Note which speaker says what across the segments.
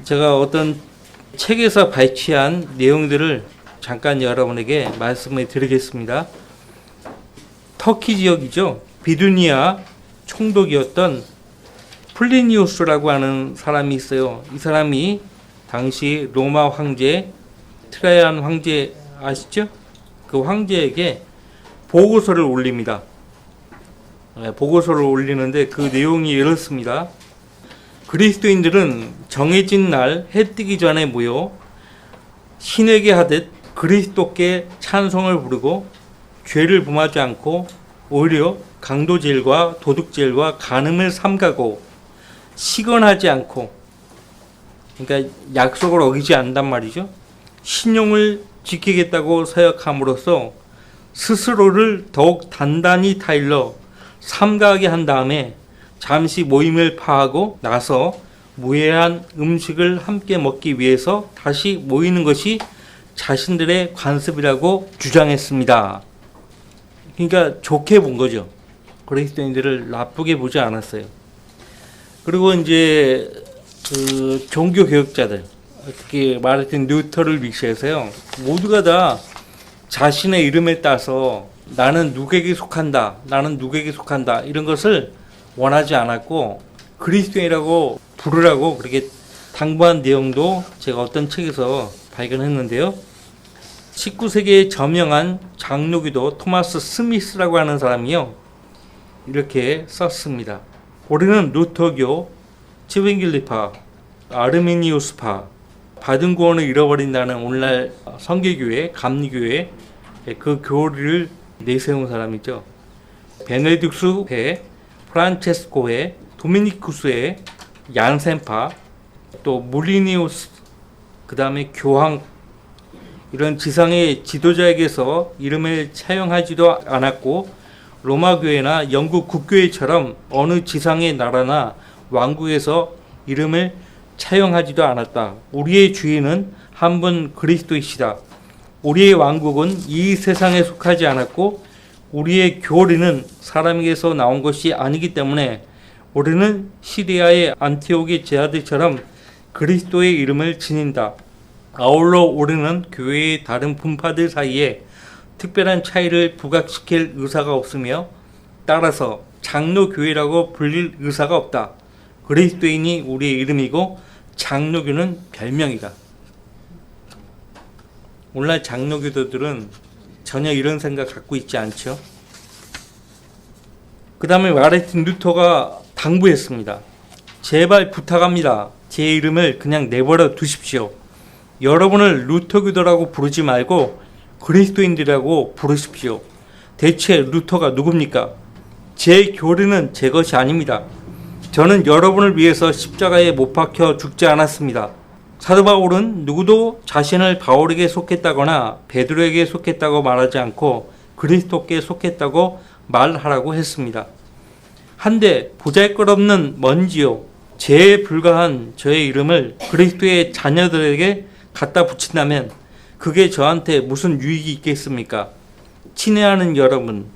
Speaker 1: 제가 어떤 책에서 발췌한 내용들을 잠깐 여러분에게 말씀을 드리겠습니다. 터키 지역이죠. 비두니아 총독이었던 플리니우스라고 하는 사람이 있어요. 이 사람이 당시 로마 황제 트라이안 황제 아시죠? 그 황제에게 보고서를 올립니다. 보고서를 올리는데 그 내용이 이렇습니다. 그리스도인들은 정해진 날 해 뜨기 전에 모여 신에게 하듯 그리스도께 찬송을 부르고 죄를 범하지 않고 오히려 강도질과 도둑질과 간음을 삼가고 시건하지 않고, 그러니까 약속을 어기지 않는단 말이죠. 신용을 지키겠다고 서약함으로써 스스로를 더욱 단단히 타일러 삼가하게 한 다음에 잠시 모임을 파하고 나서 무해한 음식을 함께 먹기 위해서 다시 모이는 것이 자신들의 관습이라고 주장했습니다. 그러니까 좋게 본 거죠. 그리스도인들을 나쁘게 보지 않았어요. 그리고 이제 그 종교 개혁자들, 특히 마르틴 루터를 비롯해서요, 모두가 다 자신의 이름에 따서 나는 누구에게 속한다, 나는 누구에게 속한다, 이런 것을 원하지 않았고 그리스도인이라고 부르라고 그렇게 당부한 내용도 제가 어떤 책에서 발견했는데요. 19세기에 저명한 장로기도 토마스 스미스라고 하는 사람이요, 이렇게 썼습니다. 우리는 루터교, 치빙길리파, 아르미니우스파, 받은 구원을 잃어버린다는 오늘날 성계교회, 감리교회 그 교리를 내세운 사람이죠. 베네딕스회, 프란체스코회, 도미니쿠스회, 얀센파, 또 물리니우스, 그 다음에 교황, 이런 지상의 지도자에게서 이름을 차용하지도 않았고 로마 교회나 영국 국교회처럼 어느 지상의 나라나 왕국에서 이름을 차용하지도 않았다. 우리의 주인은 한 분 그리스도이시다. 우리의 왕국은 이 세상에 속하지 않았고 우리의 교리는 사람에게서 나온 것이 아니기 때문에 우리는 시리아의 안티옥의 제자들처럼 그리스도의 이름을 지닌다. 아울러 우리는 교회의 다른 분파들 사이에 특별한 차이를 부각시킬 의사가 없으며 따라서 장로교회라고 불릴 의사가 없다. 그리스도인이 우리의 이름이고 장로교는 별명이다. 오늘날 장로교도들은 전혀 이런 생각 갖고 있지 않죠. 그 다음에 마르틴 루터가 당부했습니다. 제발 부탁합니다. 제 이름을 그냥 내버려 두십시오. 여러분을 루터교도라고 부르지 말고 그리스도인들이라고 부르십시오. 대체 루터가 누굽니까? 제 교리는 제 것이 아닙니다. 저는 여러분을 위해서 십자가에 못 박혀 죽지 않았습니다. 사도 바울은 누구도 자신을 바울에게 속했다거나 베드로에게 속했다고 말하지 않고 그리스도께 속했다고 말하라고 했습니다. 한데 보잘것없는 먼지요 죄에 불과한 저의 이름을 그리스도의 자녀들에게 갖다 붙인다면 그게 저한테 무슨 유익이 있겠습니까? 친애하는 여러분,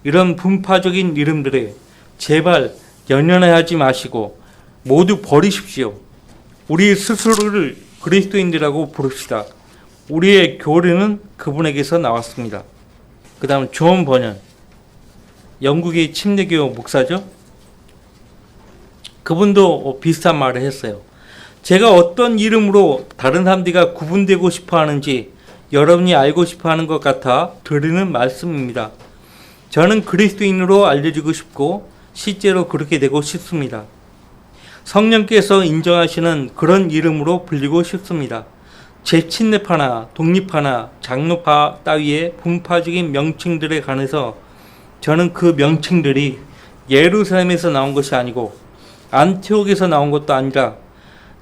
Speaker 1: 이런 분파적인 이름들에 제발 연연하지 마시고 모두 버리십시오. 우리 스스로를 그리스도인들이라고 부릅시다. 우리의 교리는 그분에게서 나왔습니다. 그 다음 존 버년, 영국의 침례교 목사죠. 그분도 비슷한 말을 했어요. 제가 어떤 이름으로 다른 사람들과 구분되고 싶어 하는지 여러분이 알고 싶어 하는 것 같아 드리는 말씀입니다. 저는 그리스도인으로 알려지고 싶고 실제로 그렇게 되고 싶습니다. 성령께서 인정하시는 그런 이름으로 불리고 싶습니다. 제 친례파나 독립파나 장로파 따위의 분파적인 명칭들에 관해서 저는 그 명칭들이 예루살렘에서 나온 것이 아니고 안티옥에서 나온 것도 아니라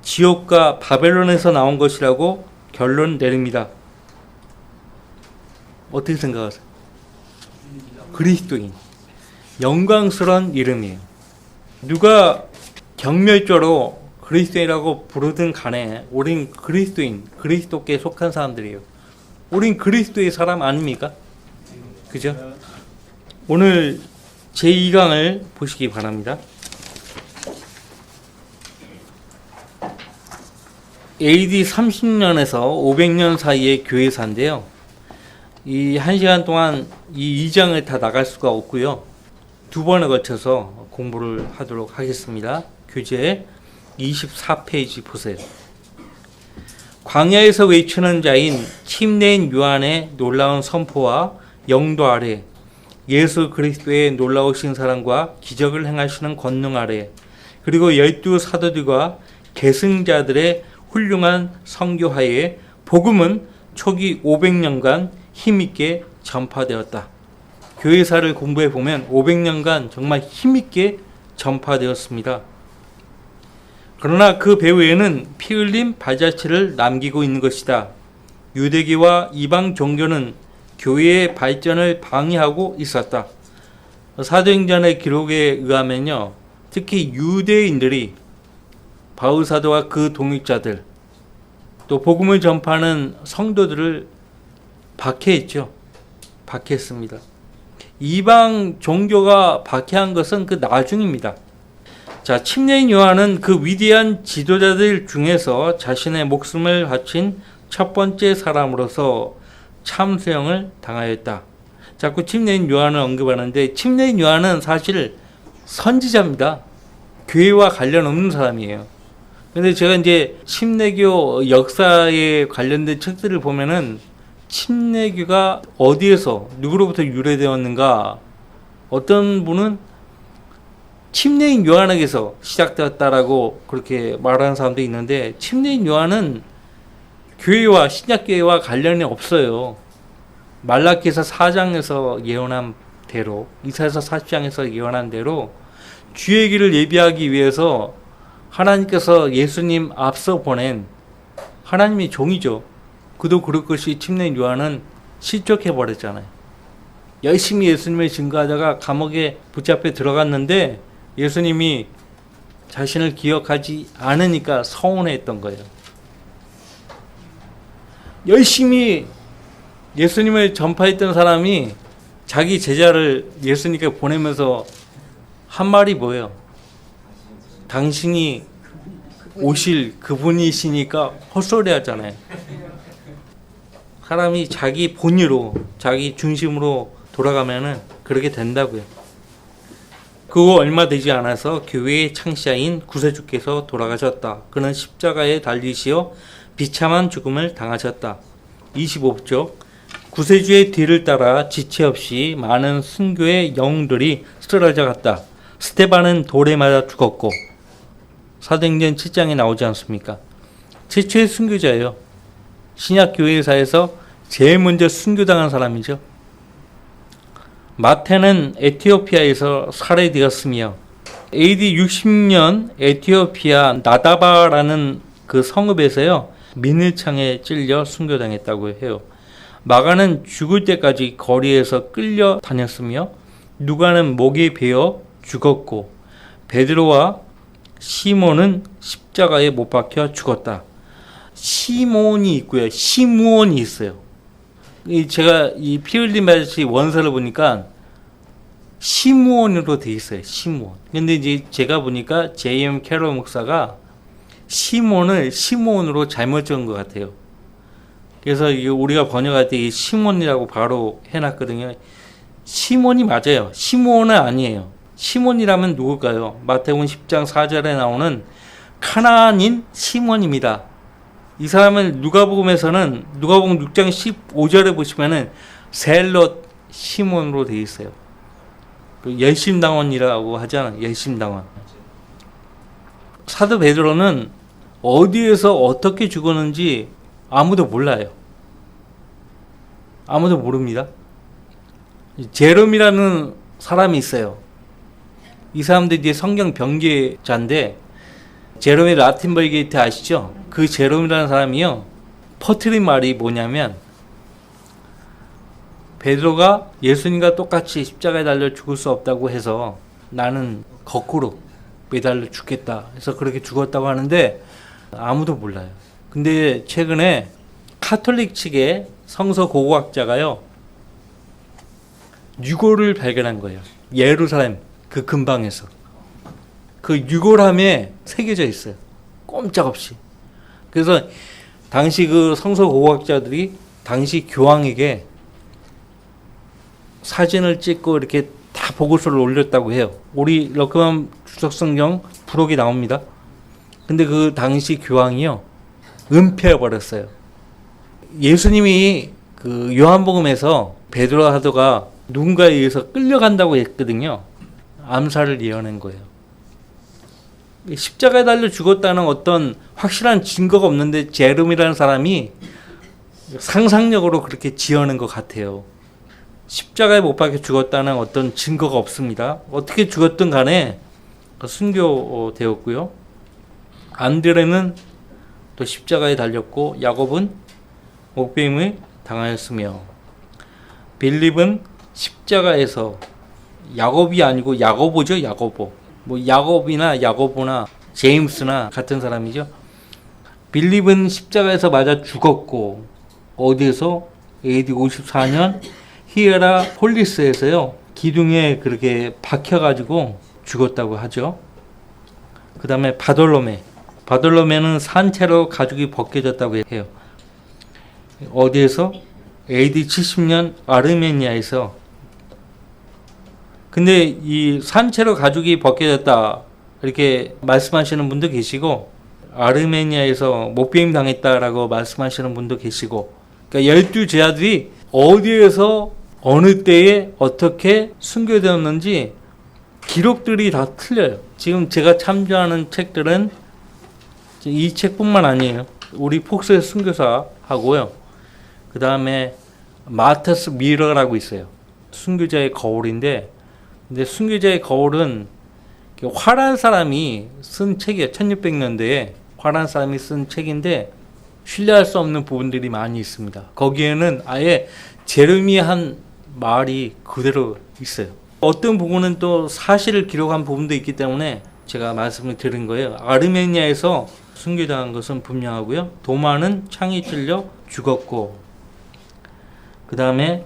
Speaker 1: 지옥과 바벨론에서 나온 것이라고 결론 내립니다. 어떻게 생각하세요? 그리스도인, 영광스러운 이름이에요. 누가 경멸조로 그리스도인이라고 부르든 간에 우린 그리스도인, 그리스도께 속한 사람들이에요. 우린 그리스도의 사람 아닙니까? 그죠? 오늘 제2강을 보시기 바랍니다. AD 30년에서 500년 사이의 교회사인데요. 이 1시간 동안 이 2장을 다 나갈 수가 없고요. 두 번에 걸쳐서 공부를 하도록 하겠습니다. 교재 24페이지 보세요. 광야에서 외치는 자인 침례인 요한의 놀라운 선포와 영도 아래 예수 그리스도의 놀라우신 사랑과 기적을 행하시는 권능 아래 그리고 12 사도들과 계승자들의 훌륭한 선교하에 복음은 초기 500년간 힘있게 전파되었다. 교회사를 공부해 보면 500년간 정말 힘있게 전파되었습니다. 그러나 그 배후에는 피 흘린 발자취를 남기고 있는 것이다. 유대교와 이방 종교는 교회의 발전을 방해하고 있었다. 사도행전의 기록에 의하면요, 특히 유대인들이 바울 사도와 그 동역자들, 또 복음을 전파하는 성도들을 박해했죠. 박해했습니다. 이방 종교가 박해한 것은 그 나중입니다. 자, 침례인 요한은 그 위대한 지도자들 중에서 자신의 목숨을 바친 첫 번째 사람으로서 참수형을 당하였다. 자꾸 침례인 요한을 언급하는데 침례인 요한은 사실 선지자입니다. 교회와 관련 없는 사람이에요. 근데 제가 이제 침례교 역사에 관련된 책들을 보면은 침례교가 어디에서 누구로부터 유래되었는가, 어떤 분은 침례인 요한에게서 시작되었다라고 그렇게 말하는 사람도 있는데, 침례인 요한은 교회와 신약교회와 관련이 없어요. 말라기서 4장에서 예언한 대로, 이사야서 40장에서 예언한 대로 주의 길을 예비하기 위해서 하나님께서 예수님 앞서 보낸 하나님의 종이죠. 그도 그럴 것이 침례인 요한은 실족해 버렸잖아요. 열심히 예수님을 증거하다가 감옥에 붙잡혀 들어갔는데 예수님이 자신을 기억하지 않으니까 서운해했던 거예요. 열심히 예수님을 전파했던 사람이 자기 제자를 예수님께 보내면서 한 말이 뭐예요? 당신이 오실 그분이시니까 헛소리 하잖아요. 사람이 자기 본의로, 자기 중심으로 돌아가면은 그렇게 된다고요. 그거 얼마 되지 않아서 교회의 창시자인 구세주께서 돌아가셨다. 그는 십자가에 달리시어 비참한 죽음을 당하셨다. 25쪽 구세주의 뒤를 따라 지체 없이 많은 순교의 영웅들이 쓰러져 갔다. 스테반은 돌에 맞아 죽었고, 사도행전 7장에 나오지 않습니까? 최초의 순교자예요. 신약교회사에서 제일 먼저 순교당한 사람이죠. 마태는 에티오피아에서 살해되었으며 AD 60년 에티오피아 나다바라는 그 성읍에서요, 민일창에 찔려 순교당했다고 해요. 마가는 죽을 때까지 거리에서 끌려 다녔으며 누가는 목에 베어 죽었고 베드로와 시몬은 십자가에 못 박혀 죽었다. 시몬이 있고요, 시므온이 있어요. 제가 이 피 흘린 발자취 원서를 보니까 시므온으로 돼 있어요. 시므온. 근데 이제 제가 보니까 J.M. 캐롤 목사가 시몬을 시므온으로 잘못 적은 것 같아요. 그래서 이게 우리가 번역할 때 이 시몬이라고 바로 해놨거든요. 시몬이 맞아요. 시므온은 아니에요. 시몬이라면 누굴까요? 마태복음 10장 4절에 나오는 가나안인 시몬입니다. 이 사람은 누가복음에서는 누가복음 6장 15절에 보시면은 셀롯 시몬으로 되어 있어요. 그 열심당원이라고 하잖아요. 열심당원. 사도 베드로는 어디에서 어떻게 죽었는지 아무도 몰라요. 아무도 모릅니다. 제롬이라는 사람이 있어요. 이 사람도 이제 성경 변기자인데, 제롬의 라틴 벌게이트 아시죠? 그 제롬이라는 사람이요, 퍼뜨린 말이 뭐냐면, 베드로가 예수님과 똑같이 십자가에 달려 죽을 수 없다고 해서 나는 거꾸로 매달려 죽겠다 해서 그렇게 죽었다고 하는데 아무도 몰라요. 근데 최근에 카톨릭 측의 성서 고고학자가요, 유골을 발견한 거예요. 예루살렘 그 근방에서. 그 유골함에 새겨져 있어요. 꼼짝없이. 그래서 당시 그 성서고고학자들이 당시 교황에게 사진을 찍고 이렇게 다 보고서를 올렸다고 해요. 우리 러크만 주석성경 부록이 나옵니다. 근데 그 당시 교황이요, 은폐해 버렸어요. 예수님이 그 요한복음에서 베드로 사도가 누군가에 의해서 끌려간다고 했거든요. 암살을 예언한 거예요. 십자가에 달려 죽었다는 어떤 확실한 증거가 없는데 제롬이라는 사람이 상상력으로 그렇게 지어낸 것 같아요. 십자가에 못 박혀 죽었다는 어떤 증거가 없습니다. 어떻게 죽었든 간에 순교되었고요. 안드레는 또 십자가에 달렸고, 야곱은 목베임을 당하였으며, 빌립은 십자가에서, 야곱이 아니고 야고보죠. 야고보. 뭐 야곱이나 야고보나 제임스나 같은 사람이죠. 빌립은 십자가에서 맞아 죽었고, 어디에서? AD 54년 히에라폴리스에서요, 기둥에 그렇게 박혀가지고 죽었다고 하죠. 그 다음에 바돌로메는 산채로 가죽이 벗겨졌다고 해요. 어디에서? AD 70년 아르메니아에서. 근데 이 산채로 가죽이 벗겨졌다 이렇게 말씀하시는 분도 계시고, 아르메니아에서 목베임 당했다라고 말씀하시는 분도 계시고, 그러니까 12제자들이 어디에서 어느 때에 어떻게 순교되었는지 기록들이 다 틀려요. 지금 제가 참조하는 책들은 이 책뿐만 아니에요. 우리 폭스의 순교사하고요. 그 다음에 마터스 미러라고 있어요. 순교자의 거울인데, 근데 순교자의 거울은 화란 사람이 쓴 책이에요. 1600년대에 화란 사람이 쓴 책인데 신뢰할 수 없는 부분들이 많이 있습니다. 거기에는 아예 제르미 한 말이 그대로 있어요. 어떤 부분은 또 사실을 기록한 부분도 있기 때문에 제가 말씀을 드린 거예요. 아르메니아에서 순교당한 것은 분명하고요. 도마는 창이 찔려 죽었고, 그 다음에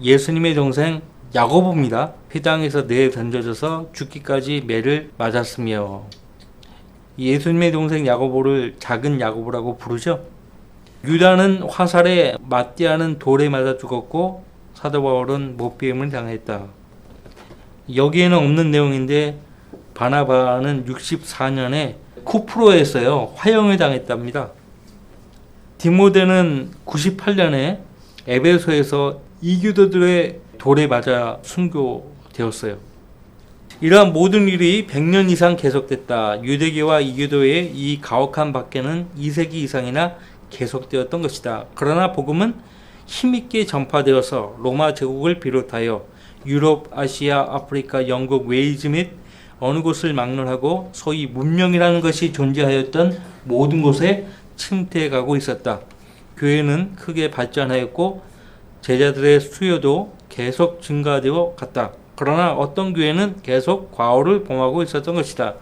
Speaker 1: 예수님의 동생 야고보입니다. 회당에서 내에 던져져서 죽기까지 매를 맞았으며, 예수님의 동생 야고보를 작은 야고보라고 부르죠. 유다는 화살에, 마띠아는 돌에 맞아 죽었고, 사도 바울은 못비임을 당했다. 여기에는 없는 내용인데 바나바는 64년에 쿠프로에서요 화형을 당했답니다. 디모데는 98년에 에베소에서 이교도들의 돌에 맞아 순교되었어요. 이러한 모든 일이 100년 이상 계속됐다. 유대교와 이교도의 이 가혹한 박해는 2세기 이상이나 계속되었던 것이다. 그러나 복음은 힘있게 전파되어서 로마 제국을 비롯하여 유럽, 아시아, 아프리카, 영국, 웨일즈 및 어느 곳을 막론하고 소위 문명이라는 것이 존재하였던 모든 곳에 침투해가고 있었다. 교회는 크게 발전하였고 제자들의 수요도 계속 증가되어 갔다. 그러나 어떤 교회는 계속 과오를 범하고 있었던 것이다.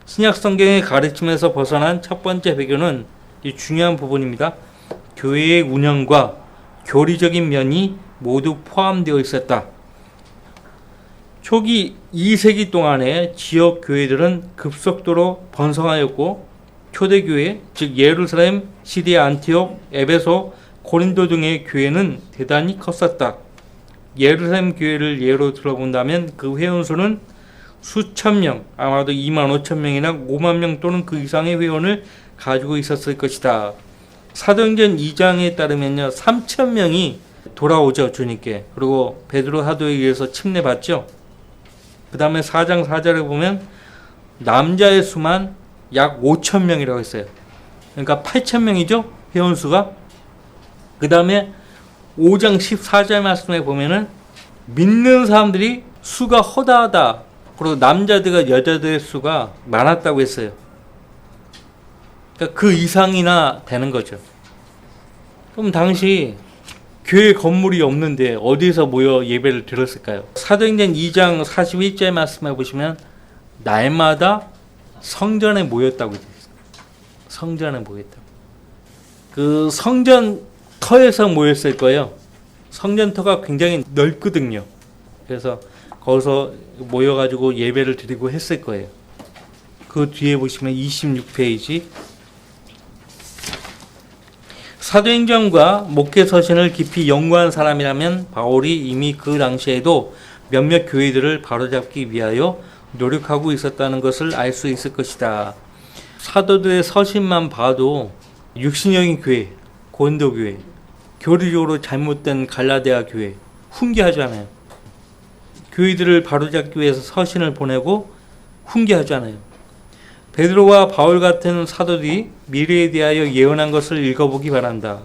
Speaker 1: 신약성경의 가르침에서 벗어난 첫 번째 배경은 이 중요한 부분입니다. 교회의 운영과 교리적인 면이 모두 포함되어 있었다. 초기 2세기 동안에 지역 교회들은 급속도로 번성하였고, 초대교회, 즉 예루살렘, 시리아 안티옥, 에베소, 고린도 등의 교회는 대단히 컸었다. 예루살렘 교회를 예로 들어본다면 그 회원수는 수천 명, 아마도 2만 5천 명이나 5만 명 또는 그 이상의 회원을 가지고 있었을 것이다. 사도행전 2장에 따르면요, 3천 명이 돌아오죠, 주님께. 그리고 베드로 사도에 의해서 침례받죠. 그 다음에 4장 4절에 보면 남자의 수만 약 5천 명이라고 했어요. 그러니까 8천 명이죠, 회원수가. 그 다음에 5장 14절 말씀에 보면은 믿는 사람들이 수가 허다하다. 그리고 남자들과 여자들의 수가 많았다고 했어요. 그러니까 그 이상이나 되는 거죠. 그럼 당시 교회 건물이 없는데 어디서 모여 예배를 드렸을까요? 사도행전 2장 41절 말씀해 보시면 날마다 성전에 모였다고 되어 있어요. 성전에 모였다고. 그 성전터에서 모였을 거예요. 성전터가 굉장히 넓거든요. 그래서 거기서 모여가지고 예배를 드리고 했을 거예요. 그 뒤에 보시면 26페이지 사도행전과 목회 서신을 깊이 연구한 사람이라면 바울이 이미 그 당시에도 몇몇 교회들을 바로잡기 위하여 노력하고 있었다는 것을 알 수 있을 것이다. 사도들의 서신만 봐도 육신적인 교회, 고린도 교회, 교리적으로 잘못된 갈라디아 교회 훈계하잖아요. 교회들을 바로잡기 위해서 서신을 보내고 훈계하잖아요. 베드로와 바울 같은 사도들이 미래에 대하여 예언한 것을 읽어보기 바란다.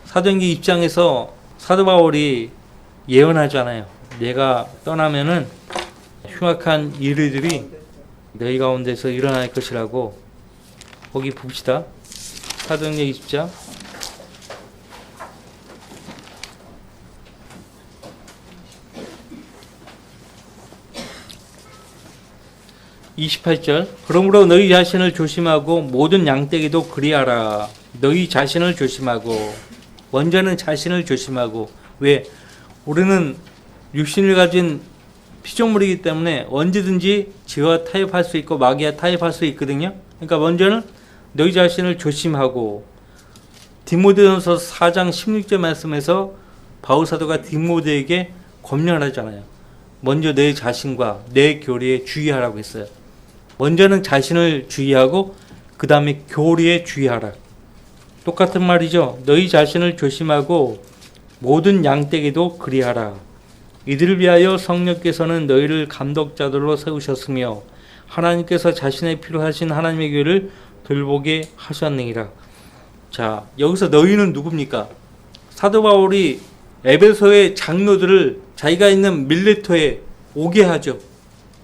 Speaker 1: 사도행전 입장에서 사도 바울이 예언하잖아요. 내가 떠나면은 흉악한 일들이 너희 가운데서 일어날 것이라고. 거기 봅시다. 사도행전 20장 28절. 그러므로 너희 자신을 조심하고 모든 양떼기도 그리하라. 너희 자신을 조심하고. 먼저는 자신을 조심하고. 왜? 우리는 육신을 가진 피조물이기 때문에 언제든지 죄와 타협할 수 있고 마귀와 타협할 수 있거든요. 그러니까 먼저는 너희 자신을 조심하고. 디모데전서 4장 16절 말씀에서 바울 사도가 디모데에게 권면하잖아요. 먼저 내 자신과 내 교리에 주의하라고 했어요. 먼저는 자신을 주의하고 그 다음에 교리에 주의하라. 똑같은 말이죠. 너희 자신을 조심하고 모든 양떼기도 그리하라. 이들을 위하여 성령께서는 너희를 감독자들로 세우셨으며 하나님께서 자신의 피로 하신 하나님의 교회를 돌보게 하셨느니라. 자, 여기서 너희는 누굽니까? 사도 바울이 에베소의 장로들을 자기가 있는 밀레토에 오게 하죠.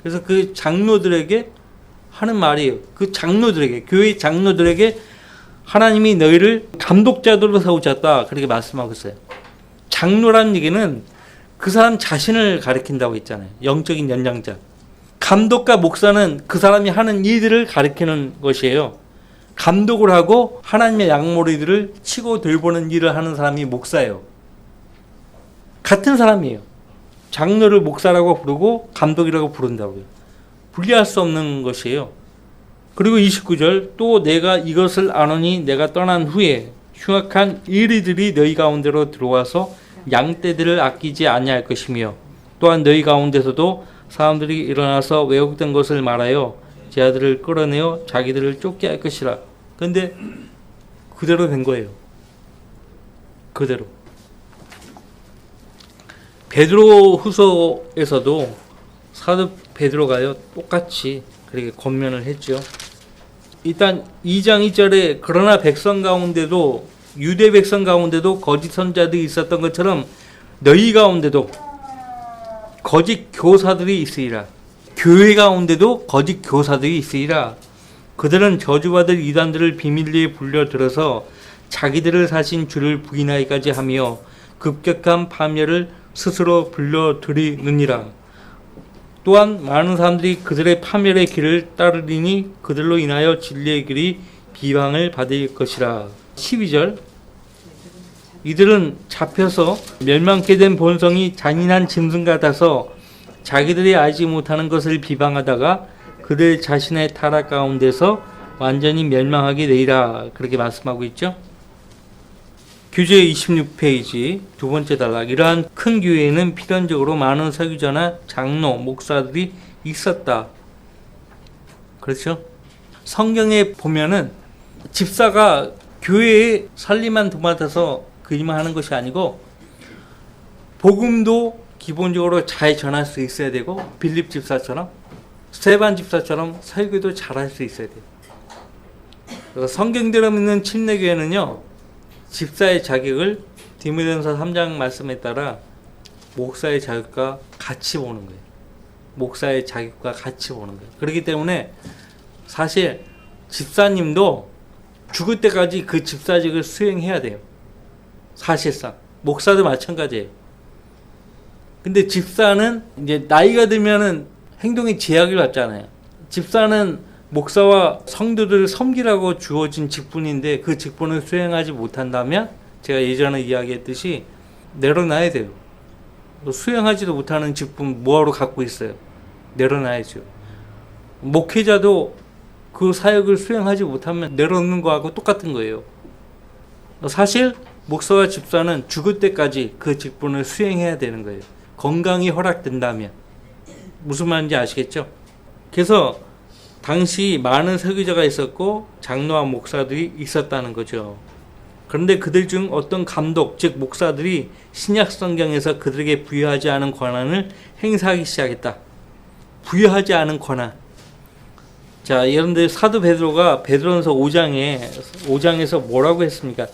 Speaker 1: 그래서 그 장로들에게 하는 말이에요. 그 장로들에게, 교회 장로들에게 하나님이 너희를 감독자들로 세우셨다. 그렇게 말씀하고 있어요. 장로라는 얘기는 그 사람 자신을 가리킨다고 했잖아요. 영적인 연장자. 감독과 목사는 그 사람이 하는 일들을 가리키는 것이에요. 감독을 하고 하나님의 양머리들을 치고 돌보는 일을 하는 사람이 목사예요. 같은 사람이에요. 장로를 목사라고 부르고 감독이라고 부른다고요. 분리할 수 없는 것이에요. 그리고 29절. 또 내가 이것을 아노니 내가 떠난 후에 흉악한 이리들이 너희 가운데로 들어와서 양떼들을 아끼지 아니할 것이며 또한 너희 가운데서도 사람들이 일어나서 왜곡된 것을 말하여 제 아들을 끌어내어 자기들을 쫓게 할 것이라. 그런데 그대로 된 거예요. 그대로. 베드로 후서에서도 사도 베드로가요 똑같이 그렇게 권면을 했죠. 일단 2장 2절에 그러나 백성 가운데도 유대 백성 가운데도 거짓 선자들이 있었던 것처럼 너희 가운데도 거짓 교사들이 있으리라. 교회 가운데도 거짓 교사들이 있으리라. 그들은 저주받을 이단들을 비밀리에 불려들어서 자기들을 사신 주를 부인하기까지 하며 급격한 파멸을 스스로 불러들이느니라. 또한 많은 사람들이 그들의 파멸의 길을 따르리니 그들로 인하여 진리의 길이 비방을 받을 것이라. 12절. 이들은 잡혀서 멸망케 된 본성이 잔인한 짐승 같아서 자기들이 알지 못하는 것을 비방하다가 그들 자신의 타락 가운데서 완전히 멸망하게 되리라. 그렇게 말씀하고 있죠. 교재 26페이지 두 번째 단락. 이러한 큰 교회에는 필연적으로 많은 설교자나 장로, 목사들이 있었다. 그렇죠? 성경에 보면은 집사가 교회의 살림만 도맡아서 그 일만 하는 것이 아니고 복음도 기본적으로 잘 전할 수 있어야 되고 빌립 집사처럼 스테반 집사처럼 설교도 잘할 수 있어야 돼요. 그래서 성경대로 믿는 침례교회는요, 집사의 자격을 디모데전서 3장 말씀에 따라 목사의 자격과 같이 보는 거예요. 목사의 자격과 같이 보는 거예요. 그렇기 때문에 사실 집사님도 죽을 때까지 그 집사직을 수행해야 돼요. 사실상 목사도 마찬가지예요. 근데 집사는 이제 나이가 들면은 행동의 제약을 받잖아요. 집사는 목사와 성도들을 섬기라고 주어진 직분인데 그 직분을 수행하지 못한다면 제가 예전에 이야기했듯이 내려놔야 돼요. 수행하지도 못하는 직분 뭐하러 갖고 있어요? 내려놔야죠. 목회자도 그 사역을 수행하지 못하면 내려놓는 거하고 똑같은 거예요. 사실 목사와 집사는 죽을 때까지 그 직분을 수행해야 되는 거예요. 건강이 허락된다면. 무슨 말인지 아시겠죠? 그래서 당시 많은 설교자가 있었고 장로와 목사들이 있었다는 거죠. 그런데 그들 중 어떤 감독, 즉 목사들이 신약 성경에서 그들에게 부여하지 않은 권한을 행사하기 시작했다. 부여하지 않은 권한. 자, 여러분들 사도 베드로가 베드로전서 5장에서 뭐라고 했습니까?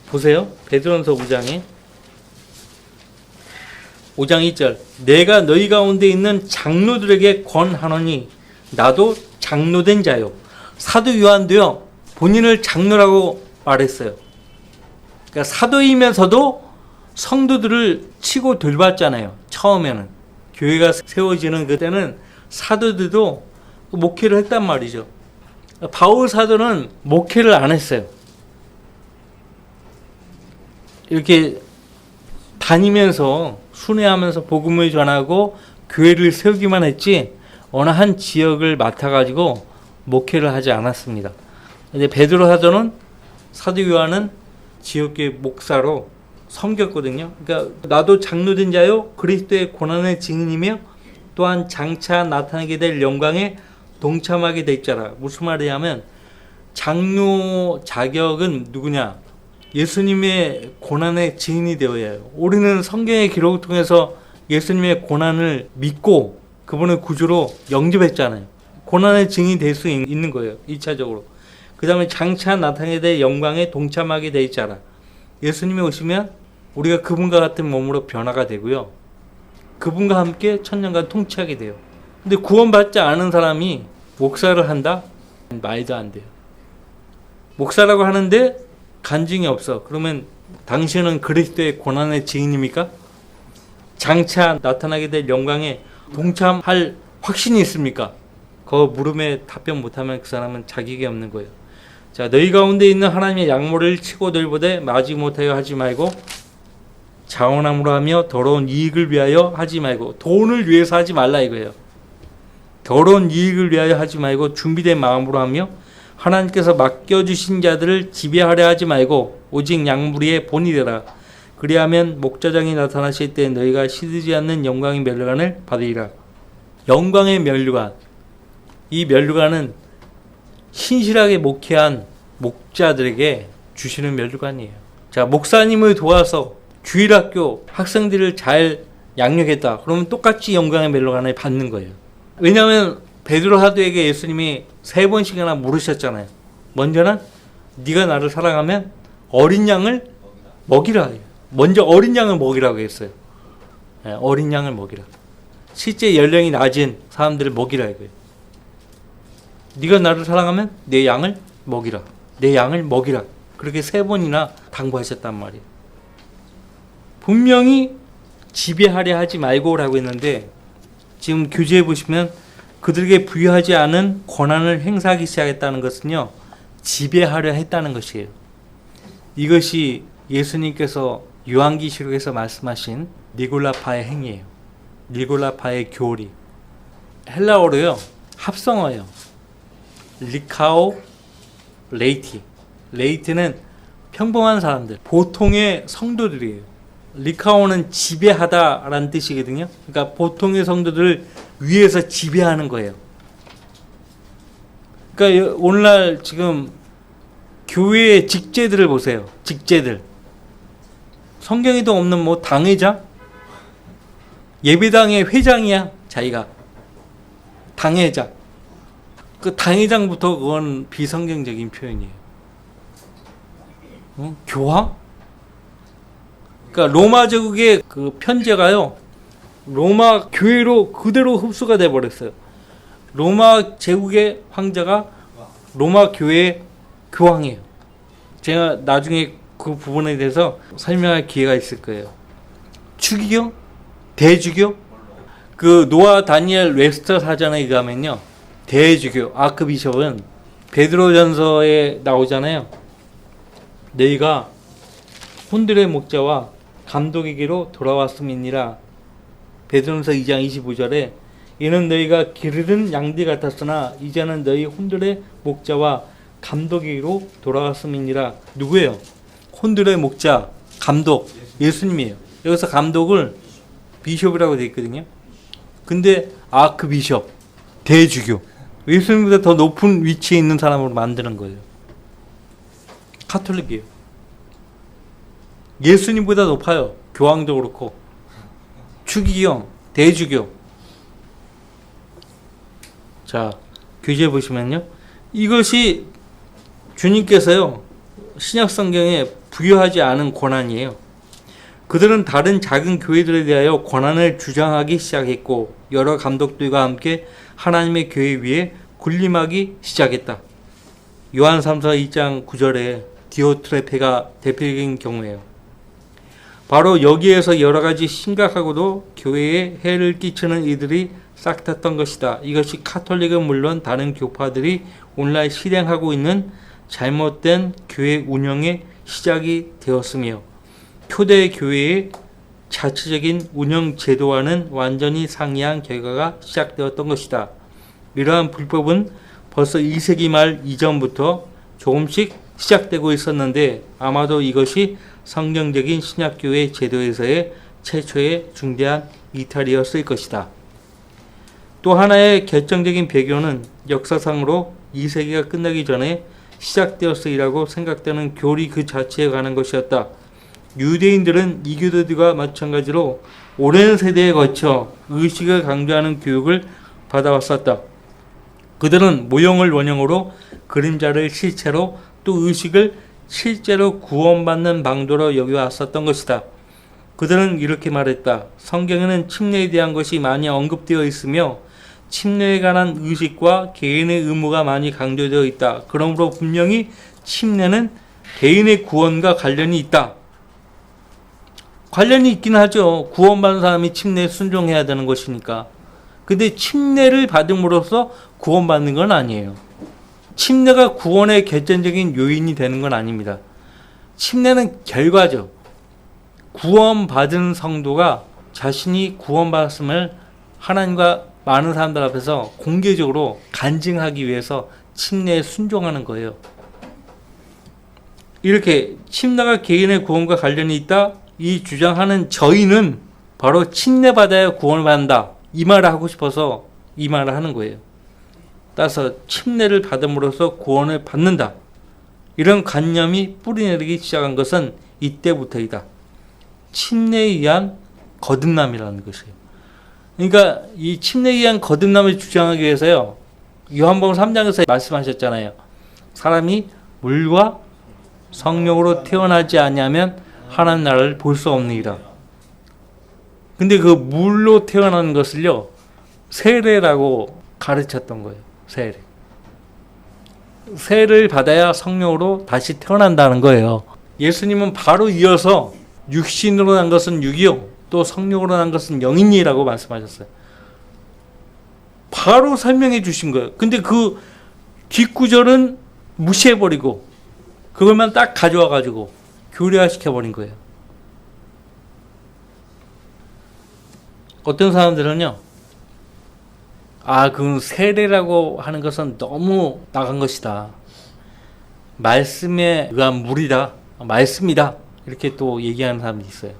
Speaker 1: 보세요. 베드로전서 5장 2절. 내가 너희 가운데 있는 장로들에게 권하노니 나도 장로된 자요. 사도 요한도요. 본인을 장로라고 말했어요. 그러니까 사도이면서도 성도들을 치고 돌봤잖아요. 처음에는. 교회가 세워지는 그때는 사도들도 목회를 했단 말이죠. 바울 사도는 목회를 안 했어요. 이렇게 다니면서 순회하면서 복음을 전하고 교회를 세우기만 했지 어느 한 지역을 맡아가지고 목회를 하지 않았습니다. 이제 베드로 사도는 사도 요한은 지역교회 목사로 섬겼거든요. 그러니까 나도 장로된 자요 그리스도의 고난의 증인이며 또한 장차 나타나게 될 영광에 동참하게 될 자라. 무슨 말이냐면 장로 자격은 누구냐? 예수님의 고난의 증인이 되어야 해요. 우리는 성경의 기록을 통해서 예수님의 고난을 믿고 그분의 구주로 영접했잖아요. 고난의 증인이 될 수 있는 거예요. 2차적으로. 그 다음에 장차 나타나게 될 영광에 동참하게 될 자라. 예수님이 오시면 우리가 그분과 같은 몸으로 변화가 되고요. 그분과 함께 천년간 통치하게 돼요. 근데 구원받지 않은 사람이 목사를 한다? 말도 안 돼요. 목사라고 하는데 간증이 없어. 그러면 당신은 그리스도의 고난의 증인입니까? 장차 나타나게 될 영광에 동참할 확신이 있습니까? 그 물음에 답변 못하면 그 사람은 자격이 없는 거예요. 자, 너희 가운데 있는 하나님의 약모를 치고 들보되 마지 못하여 하지 말고 자원함으로 하며 더러운 이익을 위하여 하지 말고, 돈을 위해서 하지 말라 이거예요. 더러운 이익을 위하여 하지 말고 준비된 마음으로 하며 하나님께서 맡겨주신 자들을 지배하려 하지 말고 오직 양무리의 본이 되라. 그리하면 목자장이 나타나실 때 너희가 시들지 않는 영광의 면류관을 받으리라. 영광의 면류관. 이 면류관은 신실하게 목회한 목자들에게 주시는 면류관이에요. 자, 목사님을 도와서 주일학교 학생들을 잘 양육했다. 그러면 똑같이 영광의 면류관을 받는 거예요. 왜냐하면 베드로 사도에게 예수님이 3번씩이나 물으셨잖아요. 먼저는 네가 나를 사랑하면 어린 양을 먹이라. 먼저 어린 양을 먹이라고 했어요. 네, 어린 양을 먹이라. 실제 연령이 낮은 사람들을 먹이라 이거예요. 네가 나를 사랑하면 내 양을 먹이라. 내 양을 먹이라. 그렇게 3번이나 당부하셨단 말이에요. 분명히 지배하려 하지 말고라고 했는데 지금 교재에 보시면 그들에게 부여하지 않은 권한을 행사하기 시작했다는 것은요, 지배하려 했다는 것이에요. 이것이 예수님께서 요한계시록에서 말씀하신 니골라파의 행위예요. 니골라파의 교리. 헬라어로요, 합성어예요. 리카오 레이티. 레이티는 평범한 사람들, 보통의 성도들이에요. 리카오는 지배하다라는 뜻이거든요. 그러니까 보통의 성도들을 위에서 지배하는 거예요. 그러니까 오늘날 지금 교회의 직제들을 보세요. 직제들. 성경에도 없는 뭐 당회장? 예배당의 회장이야, 자기가. 당회장. 그 당회장부터 그건 비성경적인 표현이에요. 교황? 그러니까 로마 제국의 그 편제가요, 로마 교회로 그대로 흡수가 돼 버렸어요. 로마 제국의 황제가 로마 교회의 교황이에요. 제가 나중에 그 부분에 대해서 설명할 기회가 있을 거예요. 추기경, 대주교, 그 노아 다니엘 웨스터 사전에 가면요, 대주교 아크비숍은 베드로전서에 나오잖아요. 너희가 혼들의 목자와 감독에게로 돌아왔음이니라. 베드로전서 2장 25절에 이는 너희가 기르는 양들 같았으나 이제는 너희 혼들의 목자와 감독이로 돌아왔음이니라. 누구예요? 혼들의 목자, 감독, 예수님이에요. 여기서 감독을 비숍이라고 되어 있거든요. 근데 아크비숍, 대주교, 예수님보다 더 높은 위치에 있는 사람으로 만드는 거예요. 카톨릭이에요. 예수님보다 높아요. 교황도 그렇고. 추기경, 대주교. 자, 교재 보시면요. 이것이 주님께서요, 신약 성경에 부여하지 않은 권한이에요. 그들은 다른 작은 교회들에 대하여 권한을 주장하기 시작했고, 여러 감독들과 함께 하나님의 교회 위에 군림하기 시작했다. 요한 3서 2장 9절에 디오트레페가 대표적인 경우예요. 바로 여기에서 여러 가지 심각하고도 교회에 해를 끼치는 이들이 싹 탔던 것이다. 이것이 카톨릭은 물론 다른 교파들이 오늘날 실행하고 있는 잘못된 교회 운영의 시작이 되었으며, 초대 교회의 자체적인 운영 제도와는 완전히 상이한 결과가 시작되었던 것이다. 이러한 불법은 벌써 2세기 말 이전부터 조금씩 시작되고 있었는데, 아마도 이것이 성경적인 신약교회 제도에서의 최초의 중대한 이탈이었을 것이다. 또 하나의 결정적인 배경은 역사상으로 2세기가 끝나기 전에 시작되었으리라고 생각되는 교리 그 자체에 관한 것이었다. 유대인들은 이교도들과 마찬가지로 오랜 세대에 걸쳐 의식을 강조하는 교육을 받아왔었다. 그들은 모형을 원형으로, 그림자를 실체로, 또 의식을 실제로 구원받는 방도로 여겨왔었던 것이다. 그들은 이렇게 말했다. 성경에는 침례에 대한 것이 많이 언급되어 있으며 침례에 관한 의식과 개인의 의무가 많이 강조되어 있다. 그러므로 분명히 침례는 개인의 구원과 관련이 있다. 관련이 있긴 하죠. 구원받은 사람이 침례에 순종해야 되는 것이니까. 근데 침례를 받음으로써 구원받는 건 아니에요. 침례가 구원의 결정적인 요인이 되는 건 아닙니다. 침례는 결과죠. 구원받은 성도가 자신이 구원받았음을 하나님과 많은 사람들 앞에서 공개적으로 간증하기 위해서 침례에 순종하는 거예요. 이렇게 침례가 개인의 구원과 관련이 있다, 이 주장하는 저희는 바로 침례받아야 구원을 받는다, 이 말을 하고 싶어서 이 말을 하는 거예요. 따라서 침례를 받음으로써 구원을 받는다, 이런 관념이 뿌리내리기 시작한 것은 이때부터이다. 침례에 의한 거듭남이라는 것이에요. 그러니까 이 침례에 의한 거듭남을 주장하기 위해서요, 요한복음 3장에서 말씀하셨잖아요. 사람이 물과 성령으로 태어나지 아니하면 하나님 나라를 볼 수 없느니라. 근데 그 물로 태어나는 것을요, 세례라고 가르쳤던 거예요. 세례. 세례를 받아야 성령으로 다시 태어난다는 거예요. 예수님은 바로 이어서 육신으로 난 것은 육이요, 또 성령으로 난 것은 영이니라고 말씀하셨어요. 바로 설명해 주신 거예요. 근데 그 뒷구절은 무시해버리고 그것만 딱 가져와가지고 교리화시켜버린 거예요. 어떤 사람들은요, 그 세례라고 하는 것은 너무 나간 것이다. 말씀에 의한 물이다. 말씀이다. 이렇게 또 얘기하는 사람들이 있어요.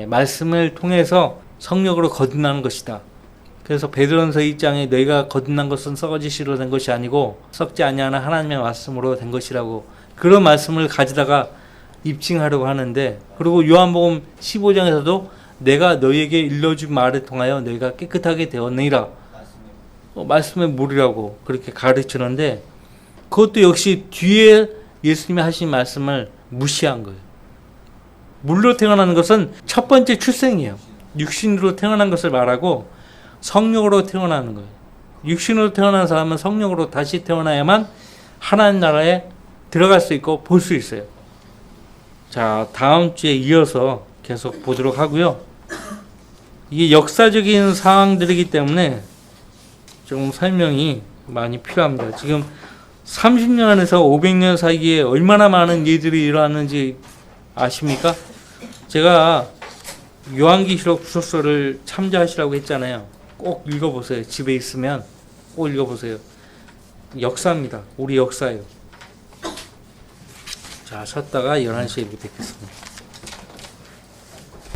Speaker 1: 말씀을 통해서 성령으로 거듭나는 것이다. 그래서 베드로전서 1장에 너희가 거듭난 것은 썩어지시로 된 것이 아니고 썩지 아니하는 하나님의 말씀으로 된 것이라고, 그런 말씀을 가지다가 입증하려고 하는데, 그리고 요한복음 15장에서도 내가 너희에게 일러준 말을 통하여 너희가 깨끗하게 되었느니라, 말씀의 물이라고 그렇게 가르치는데, 그것도 역시 뒤에 예수님이 하신 말씀을 무시한 거예요. 물로 태어나는 것은 첫 번째 출생이에요. 육신으로 태어난 것을 말하고 성령으로 태어나는 거예요. 육신으로 태어난 사람은 성령으로 다시 태어나야만 하나님 나라에 들어갈 수 있고 볼 수 있어요. 자, 다음 주에 이어서 계속 보도록 하고요. 이게 역사적인 상황들이기 때문에 조금 설명이 많이 필요합니다. 지금 30년에서 500년 사이에 얼마나 많은 일들이 일어났는지 아십니까? 제가 요한계시록 주소서를 참조하시라고 했잖아요. 꼭 읽어보세요. 집에 있으면 꼭 읽어보세요. 역사입니다. 우리 역사예요. 자, 쉬었다가 11시에 뵙겠습니다.